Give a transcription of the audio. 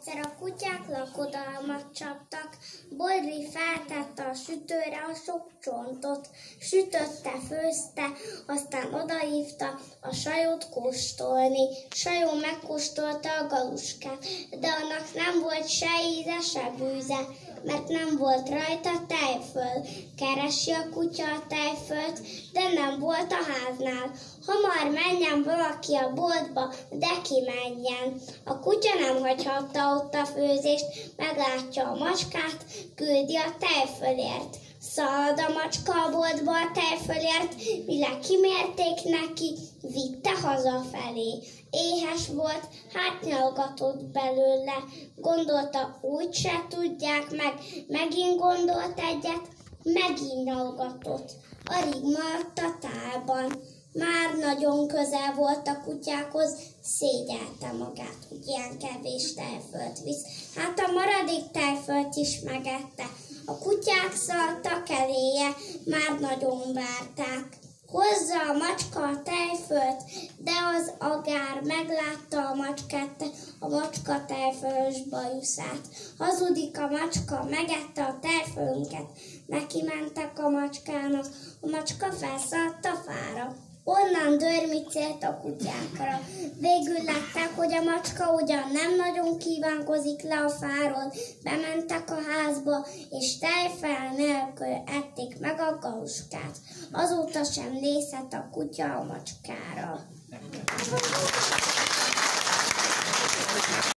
Egyszer a kutyák lakodalmat csaptak, Bodri feltette a sütőre a sok csontot, sütötte, főzte, aztán odahívta a Sajót kóstolni. Sajó megkóstolta a galuskát, de annak nem volt se íze, se bűze, mert nem volt rajta tejföl. Keresi a kutya a tejfölt, de nem volt a háznál. Hamar menjen valaki a boltba, de ki menjen. A kutya nem hagyhatta ott a főzést, meglátja a macskát, küldi a tejfölért. Szalad a macska a boltba a tejfölért, mire kimérték neki, vitte hazafelé. Éhes volt, hát nyalogatott belőle, gondolta, úgyse tudják meg, megint gondolt egyet, megint nyalogatott. Alig maradt a tálban. Már nagyon közel volt a kutyákhoz, szégyelte magát, hogy ilyen kevés tejfölt visz. Hát a maradék tejfölt is megette. A kutyák szaladtak eléje, már nagyon várták. Hozza a macska a tejfölt, de az agár meglátta a macska tejfölös bajuszát. Hazudik a macska, megette a tejfölünket. Neki mentek a macskának, a macska felszaladt a fára. Onnan dörmicélt a kutyákra. Végül látták, hogy a macska ugyan nem nagyon kívánkozik le a fáról. Bementek a házba, és tejfel nélkül ették meg a galuskát. Azóta sem nézhet a kutya a macskára.